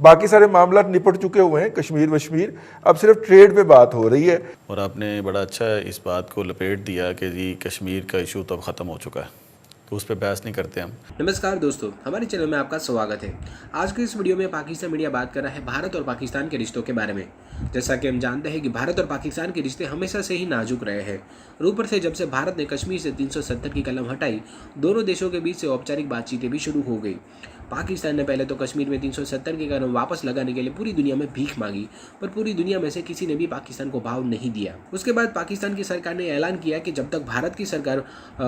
باقی سارے معاملات نپٹ چکے ہوئے ہیں، کشمیر وشمیر، اب صرف ٹریڈ پہ بات ہو رہی ہے۔ اور آپ نے بڑا اچھا اس بات کو لپیٹ دیا کہ جی کشمیر کا ایشو تو اب ختم ہو چکا ہے، تو اس پہ بحث نہیں کرتے ہم۔ نمسکار دوستو، ہمارے چینل میں آپ کا سواگت ہے۔ آج کے اس ویڈیو میں پاکستان میڈیا بات کر رہا ہے بھارت اور پاکستان کے رشتوں کے بارے میں۔ جیسا کہ ہم جانتے ہیں کہ بھارت اور پاکستان کے رشتے ہمیشہ سے ہی نازک رہے ہیں، اور اوپر سے جب سے بھارت نے کشمیر سے 370 کی قلم ہٹائی، دونوں دیشوں کے بیچ سے اوپچارک بات چیتیں بھی شروع ہو گئی۔ پاکستان نے پہلے تو کشمیر میں 370 کی قلم واپس لگانے کے لیے پوری دنیا میں بھیک مانگی، پر پوری دنیا میں سے کسی نے بھی پاکستان کو بھاؤ نہیں دیا۔ اس کے بعد پاکستان کی سرکار نے اعلان کیا کہ جب تک بھارت کی سرکار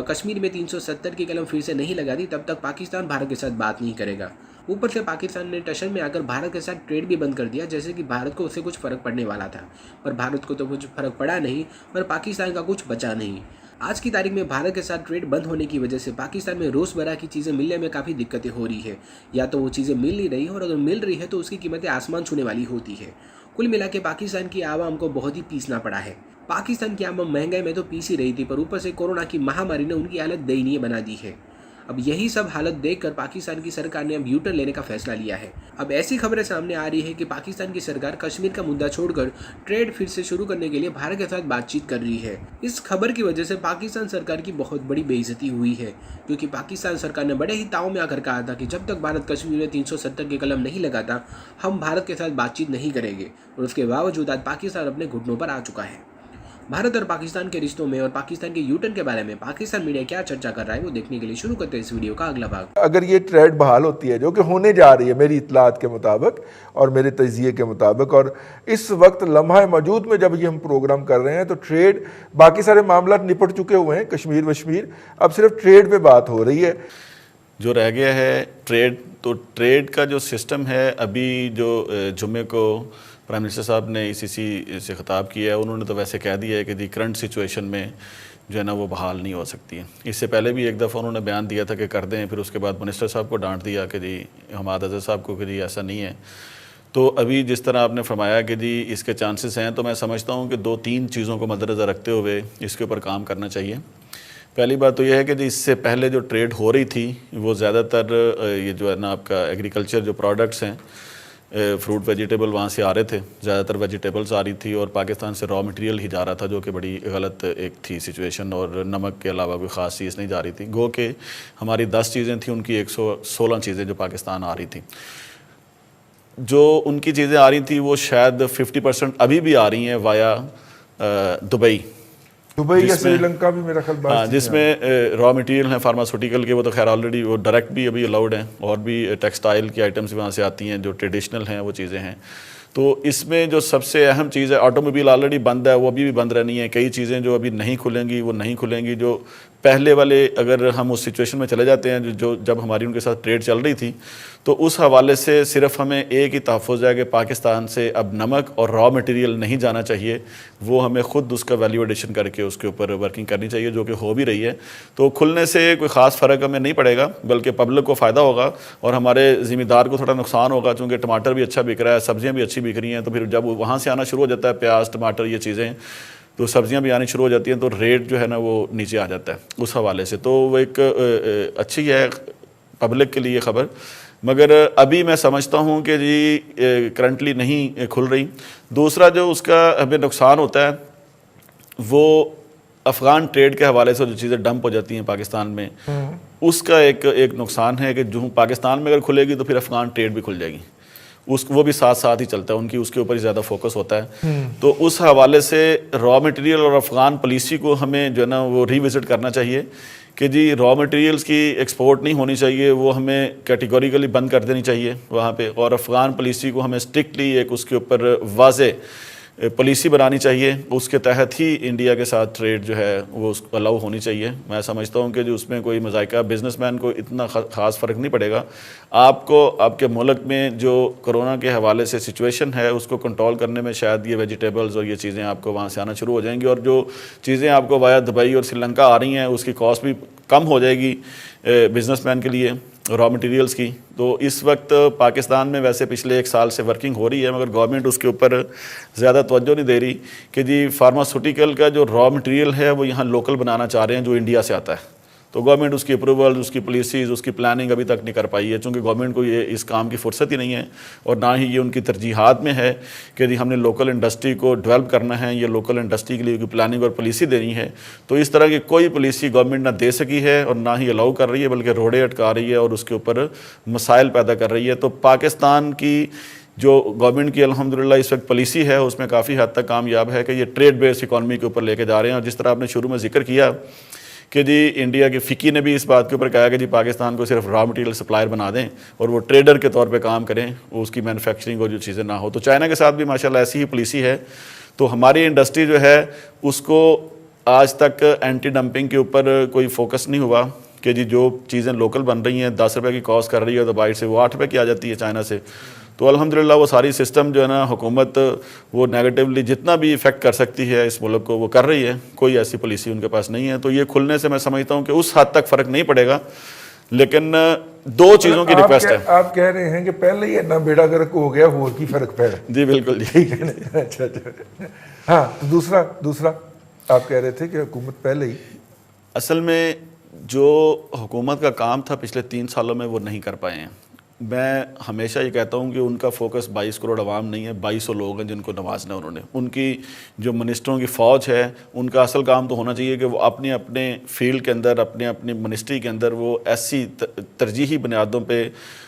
کشمیر میں 370 کی قلم پھر سے نہیں لگا دی، تب تک پاکستان بھارت کے ساتھ بات نہیں کرے گا۔ اوپر سے پاکستان نے ٹشن میں آ کر بھارت کے ساتھ ٹریڈ بھی بند کر دیا، جیسے کہ بھارت کو اس سے کچھ فرق پڑنے والا تھا، پر بھارت کو تو کچھ فرق پڑا نہیں، پر پاکستان کا کچھ بچا نہیں۔ آج کی تاریخ میں بھارت کے ساتھ ٹریڈ بند ہونے کی وجہ سے پاکستان میں روزمرہ کی چیزیں ملنے میں کافی دقتیں ہو رہی ہے، یا تو وہ چیزیں مل نہیں رہی، اور اگر مل رہی ہے تو اس کی قیمتیں آسمان چھونے والی ہوتی ہے۔ کل ملا کے پاکستان کی عوام کو بہت ہی پیسنا پڑا ہے۔ پاکستان کی عوام مہنگائی میں تو پیس ہی رہی تھی، پر اوپر سے کورونا کی مہاماری نے ان کی حالت دئنیہ بنا دی ہے۔ اب یہی سب حالت دیکھ کر پاکستان کی سرکار نے اب یو ٹرن لینے کا فیصلہ لیا ہے۔ اب ایسی خبریں سامنے آ رہی ہے کہ پاکستان کی سرکار کشمیر کا مدعا چھوڑ کر ٹریڈ پھر سے شروع کرنے کے لیے بھارت کے ساتھ بات چیت کر رہی ہے۔ اس خبر کی وجہ سے پاکستان سرکار کی بہت بڑی بے عزتی ہوئی ہے، کیونکہ پاکستان سرکار نے بڑے ہی تاؤ میں آ کر کہا تھا کہ جب تک بھارت کشمیر میں 370 کی قلم نہیں لگاتا، ہم بھارت کے ساتھ بات چیت نہیں کریں گے، اور اس کے باوجود آج پاکستان اپنے گھٹنوں پر آ چکا ہے۔ بھارت اور پاکستان کے رشتوں میں اور پاکستان کے یو ٹرن کے بارے میں پاکستان میڈیا کیا چرچا کر رہا ہے، وہ دیکھنے کے لیے شروع کرتے ہیں اس ویڈیو کا اگلا بھاگ۔ اگر یہ ٹریڈ بحال ہوتی ہے، جو کہ ہونے جا رہی ہے میری اطلاعات کے مطابق اور میرے تجزیے کے مطابق، اور اس وقت لمحہ موجود میں جب یہ ہم پروگرام کر رہے ہیں تو ٹریڈ، باقی سارے معاملات نپٹ چکے ہوئے ہیں، کشمیر وشمیر، اب صرف ٹریڈ پہ بات ہو رہی ہے۔ جو رہ گیا ہے ٹریڈ، تو ٹریڈ کا جو سسٹم ہے، ابھی جو جمعے کو پرائم منسٹر صاحب نے ای سی سی سے خطاب کیا ہے، انہوں نے تو ویسے کہہ دیا ہے کہ جی کرنٹ سچویشن میں جو ہے نا وہ بحال نہیں ہو سکتی ہے۔ اس سے پہلے بھی ایک دفعہ انہوں نے بیان دیا تھا کہ کر دیں، پھر اس کے بعد منسٹر صاحب کو ڈانٹ دیا کہ جی حماد اظہر صاحب کو کہ جی ایسا نہیں ہے۔ تو ابھی جس طرح آپ نے فرمایا کہ جی اس کے چانسز ہیں، تو میں سمجھتا ہوں کہ 2-3 چیزوں کو مد نظر رکھتے ہوئے اس کے اوپر کام کرنا چاہیے۔ پہلی بات تو یہ ہے کہ جی اس سے پہلے جو ٹریڈ ہو رہی تھی وہ زیادہ تر یہ جو ہے نا آپ کا ایگریکلچر جو پروڈکٹس ہیں، فروٹ ویجیٹیبل وہاں سے آ رہے تھے، زیادہ تر ویجیٹیبلز آ رہی تھی، اور پاکستان سے را مٹیریل ہی جا رہا تھا، جو کہ بڑی غلط ایک تھی سچویشن، اور نمک کے علاوہ کوئی خاص چیز نہیں جا رہی تھی۔ گو کہ ہماری 10 چیزیں تھیں، ان کی 116 چیزیں جو پاکستان آ رہی تھیں۔ جو ان کی چیزیں آ رہی تھیں وہ شاید 50% ابھی بھی آ رہی ہیں وایا دبئی یا سری لنکا بھی میرا خیال بات، جس میں را مٹیریل ہیں فارماسوٹیکل کے، وہ تو خیر آلریڈی وہ ڈائریکٹ بھی ابھی الاؤڈ ہیں، اور بھی ٹیکسٹائل کی آئٹمس وہاں سے آتی ہیں جو ٹریڈیشنل ہیں، وہ چیزیں ہیں۔ تو اس میں جو سب سے اہم چیز ہے، آٹو موبائل آلریڈی بند ہے، وہ ابھی بھی بند رہنی ہے۔ کئی چیزیں جو ابھی نہیں کھلیں گی وہ نہیں کھلیں گی۔ جو پہلے والے، اگر ہم اس سچویشن میں چلے جاتے ہیں جو جب ہماری ان کے ساتھ ٹریڈ چل رہی تھی، تو اس حوالے سے صرف ہمیں ایک ہی تحفظ ہے کہ پاکستان سے اب نمک اور را مٹیریل نہیں جانا چاہیے، وہ ہمیں خود اس کا ویلیو ایڈیشن کر کے اس کے اوپر ورکنگ کرنی چاہیے، جو کہ ہو بھی رہی ہے۔ تو کھلنے سے کوئی خاص فرق ہمیں نہیں پڑے گا، بلکہ پبلک کو فائدہ ہوگا، اور ہمارے ذمہ دار کو تھوڑا نقصان ہوگا، چونکہ ٹماٹر بھی اچھا بک رہا ہے، سبزیاں بھی اچھی بک رہی ہیں۔ تو پھر جب وہاں سے آنا شروع ہو جاتا ہے پیاز، ٹماٹر، یہ چیزیں، تو سبزیاں بھی آنی شروع ہو جاتی ہیں، تو ریٹ جو ہے نا وہ نیچے آ جاتا ہے اس حوالے سے۔ تو وہ ایک اچھی ہے پبلک کے لیے خبر، مگر ابھی میں سمجھتا ہوں کہ جی کرنٹلی نہیں کھل رہی۔ دوسرا جو اس کا ہمیں نقصان ہوتا ہے وہ افغان ٹریڈ کے حوالے سے جو چیزیں ڈمپ ہو جاتی ہیں پاکستان میں، اس کا ایک نقصان ہے کہ جو پاکستان میں اگر کھلے گی تو پھر افغان ٹریڈ بھی کھل جائے گی، وہ بھی ساتھ ساتھ ہی چلتا ہے، ان کی اس کے اوپر ہی زیادہ فوکس ہوتا ہے۔ تو اس حوالے سے را مٹیریل اور افغان پالیسی کو ہمیں جو ہے نا وہ ری وزٹ کرنا چاہیے کہ جی را مٹیریلز کی ایکسپورٹ نہیں ہونی چاہیے، وہ ہمیں کیٹیگوریکلی بند کر دینی چاہیے وہاں پہ، اور افغان پالیسی کو ہمیں اسٹرکٹلی ایک اس کے اوپر واضح پالیسی بنانی چاہیے، اس کے تحت ہی انڈیا کے ساتھ ٹریڈ جو ہے وہ الاؤ ہونی چاہیے۔ میں سمجھتا ہوں کہ جو اس میں کوئی مذائقہ بزنس مین کو اتنا خاص فرق نہیں پڑے گا۔ آپ کو آپ کے ملک میں جو کرونا کے حوالے سے سچویشن ہے اس کو کنٹرول کرنے میں شاید یہ ویجیٹیبلز اور یہ چیزیں آپ کو وہاں سے آنا شروع ہو جائیں گی، اور جو چیزیں آپ کو وایا دبئی اور سری لنکا آ رہی ہیں اس کی کاسٹ بھی کم ہو جائے گی بزنس مین کے لیے را مٹیریلز کی۔ تو اس وقت پاکستان میں ویسے پچھلے 1 سال سے ورکنگ ہو رہی ہے، مگر گورنمنٹ اس کے اوپر زیادہ توجہ نہیں دے رہی کہ جی فارماسوٹیکل کا جو را مٹیریل ہے وہ یہاں لوکل بنانا چاہ رہے ہیں جو انڈیا سے آتا ہے۔ تو گورنمنٹ اس کی اپروول، اس کی پالیسیز، اس کی پلاننگ ابھی تک نہیں کر پائی ہے، چونکہ گورنمنٹ کو یہ اس کام کی فرصت ہی نہیں ہے، اور نہ ہی یہ ان کی ترجیحات میں ہے کہ جی ہم نے لوکل انڈسٹری کو ڈیولپ کرنا ہے، یا لوکل انڈسٹری کے لیے کوئی پلاننگ اور پالیسی دینی ہے. تو اس طرح کی کوئی پالیسی گورنمنٹ نہ دے سکی ہے اور نہ ہی الاؤ کر رہی ہے، بلکہ روڑے اٹکا رہی ہے اور اس کے اوپر مسائل پیدا کر رہی ہے. تو پاکستان کی جو گورنمنٹ کی الحمدللہ اس وقت پالیسی ہے اس میں کافی حد تک کامیاب ہے کہ یہ ٹریڈ بیس اکانومی کے اوپر لے کے جا رہے ہیں. اور جس طرح آپ نے شروع میں ذکر کیا کہ جی انڈیا کے فکی نے بھی اس بات کے اوپر کہا کہ جی پاکستان کو صرف را مٹیریل سپلائر بنا دیں اور وہ ٹریڈر کے طور پہ کام کریں، وہ اس کی مینوفیکچرنگ اور جو چیزیں نہ ہو. تو چائنا کے ساتھ بھی ماشاءاللہ ایسی ہی پالیسی ہے. تو ہماری انڈسٹری جو ہے اس کو آج تک اینٹی ڈمپنگ کے اوپر کوئی فوکس نہیں ہوا کہ جی جو چیزیں لوکل بن رہی ہیں 10 روپے کی کاسٹ کر رہی ہے تو باہر سے وہ 8 روپے کی آ جاتی ہے چائنا سے. تو الحمدللہ وہ ساری سسٹم جو ہے نا حکومت وہ نیگیٹیولی جتنا بھی افیکٹ کر سکتی ہے اس ملک کو وہ کر رہی ہے، کوئی ایسی پالیسی ان کے پاس نہیں ہے. تو یہ کھلنے سے میں سمجھتا ہوں کہ اس حد تک فرق نہیں پڑے گا، لیکن دو چیزوں کی ریکویسٹ ہے. آپ کہہ رہے ہیں کہ پہلے ہی اتنا بیڑا گرک ہو گیا، ہو کی فرق پڑ. جی بالکل جی. اچھا اچھا. ہاں دوسرا آپ کہہ رہے تھے کہ حکومت پہلے ہی، اصل میں جو حکومت کا کام تھا پچھلے 3 سالوں میں وہ نہیں کر پائے ہیں. میں ہمیشہ یہ کہتا ہوں کہ ان کا فوکس 22 کروڑ عوام نہیں ہے، 2200 لوگ ہیں جن کو نوازنا انہوں نے. ان کی جو منسٹروں کی فوج ہے ان کا اصل کام تو ہونا چاہیے کہ وہ اپنے اپنے فیلڈ کے اندر، اپنی منسٹری کے اندر وہ ایسی ترجیحی بنیادوں پہ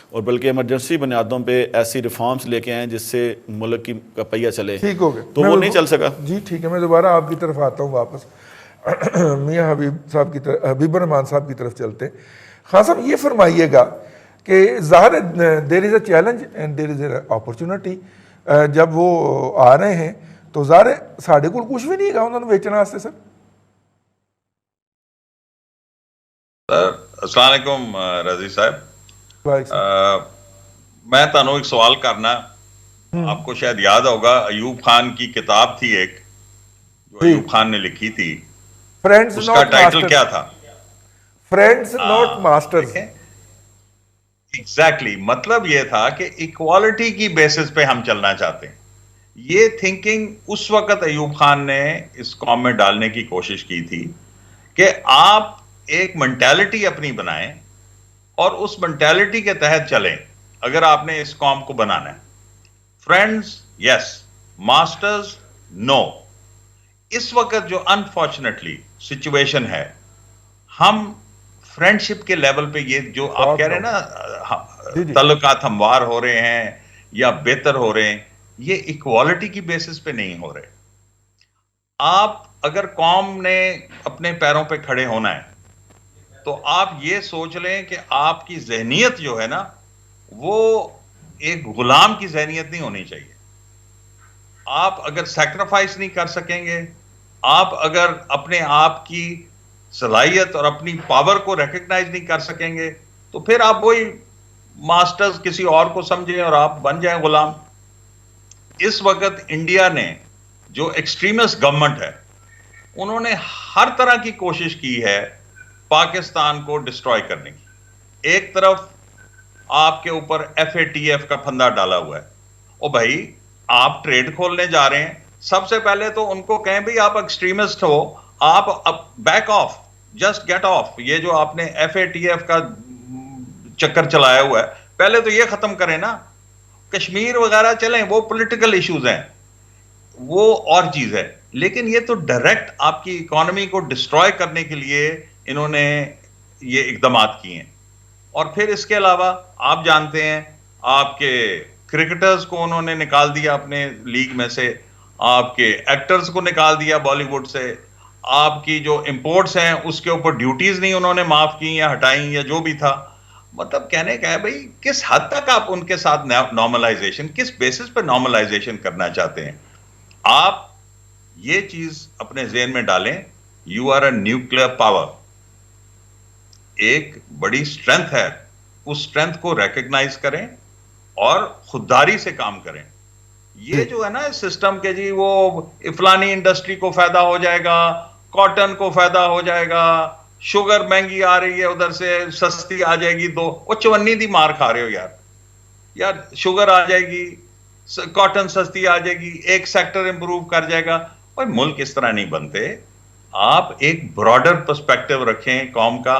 اور بلکہ ایمرجنسی بنیادوں پہ ایسی ریفارمز لے کے آئیں جس سے ملک کی پہیہ چلے. ٹھیک ہو گیا تو وہ نہیں چل سکا. جی ٹھیک ہے، میں دوبارہ آپ کی طرف آتا ہوں واپس. میاں حبیب صاحب کی طرف، حبیب الرحمان صاحب کی طرف چلتے ہیں. خان صاحب یہ فرمائیے گا کہ ظاہر there is a challenge and there is a opportunity. جب وہ آ رہے ہیں تو ظاہر ساڑھے کو کچھ بھی نہیں گا انہوں نے بیچنا واسطے. سر السلام علیکم رضی صاحب. میں تانوں ایک سوال کرنا. آپ کو شاید یاد ہوگا ایوب خان کی کتاب تھی ایک جو ایوب خان نے لکھی تھی، فرینڈز اس کا ٹائٹل کیا تھا؟ Friends not masters. ایگزیکٹلی، مطلب یہ تھا کہ ایکوالٹی کی بیسس پہ ہم چلنا چاہتے ہیں. یہ تھنکنگ اس وقت ایوب خان نے اس قوم میں ڈالنے کی کوشش کی تھی کہ آپ ایک منٹیلٹی اپنی بنائیں اور اس منٹیلٹی کے تحت چلیں اگر آپ نے اس قوم کو بنانا ہے. فرینڈز یس، ماسٹرز نو. اس وقت جو انفارچونیٹلی سچویشن ہے، ہم فرینڈشپ کے لیول پہ یہ جو آپ کہہ رہے ہیں نا تعلقات ہموار ہو رہے ہیں یا بہتر ہو رہے ہیں، یہ ایکوالٹی کی بیسس پہ نہیں ہو رہے. آپ اگر قوم نے اپنے پیروں پہ کھڑے ہونا ہے تو آپ یہ سوچ لیں کہ آپ کی ذہنیت جو ہے نا وہ ایک غلام کی ذہنیت نہیں ہونی چاہیے. آپ اگر سیکریفائس نہیں کر سکیں گے، آپ اگر اپنے آپ کی صلاحیت اور اپنی پاور کو ریکگنائز نہیں کر سکیں گے تو پھر آپ وہی ماسٹرز کسی اور کو سمجھیں اور آپ بن جائیں غلام. اس وقت انڈیا نے جو ایکسٹریمسٹ گورنمنٹ ہے انہوں نے ہر طرح کی کوشش کی ہے پاکستان کو ڈسٹروائے کرنے کی. ایک طرف آپ کے اوپر FATF کا پھندا ڈالا ہوا ہے. او بھائی آپ ٹریڈ کھولنے جا رہے ہیں، سب سے پہلے تو ان کو کہیں بھائی آپ ایکسٹریمسٹ ہو، آپ back off, just get off. یہ جو آپ نے FATF کا چکر چلایا ہوا ہے پہلے تو یہ ختم کریں نا. کشمیر وغیرہ چلیں وہ پولیٹیکل ایشوز ہیں، وہ اور چیز ہے، لیکن یہ تو ڈائریکٹ آپ کی اکانومی کو ڈسٹروائے کرنے کے لیے انہوں نے یہ اقدامات کیے ہیں. اور پھر اس کے علاوہ آپ جانتے ہیں آپ کے کرکٹرز کو انہوں نے نکال دیا اپنے لیگ میں سے، آپ کے ایکٹرز کو نکال دیا بالی ووڈ سے، آپ کی جو امپورٹس ہیں اس کے اوپر ڈیوٹیز نہیں انہوں نے معاف کی یا ہٹائیں یا جو بھی تھا. مطلب کہنے کا ہے بھائی کس حد تک آپ ان کے ساتھ نارملائزیشن، کس بیسس پہ نارملائزیشن کرنا چاہتے ہیں. آپ یہ چیز اپنے ذہن میں ڈالیں، you are a nuclear power. ایک بڑی اسٹرینتھ ہے، اس اسٹرینتھ کو ریکگنائز کریں اور خودداری سے کام کریں. یہ جو ہے نا سسٹم کے جی وہ فلانی انڈسٹری کو فائدہ ہو جائے گا، کاٹن کو فائدہ ہو جائے گا، شوگر مہنگی آ رہی ہے ادھر سے سستی آ جائے گی، وہ چونی دی مار کھا رہے ہو یار. شوگر آ جائے گی، کاٹن سستی آ جائے گی، ایک سیکٹر امپروو کر جائے گا. اور ملک اس طرح نہیں بنتے. آپ ایک براڈر پرسپیکٹو رکھیں قوم کا.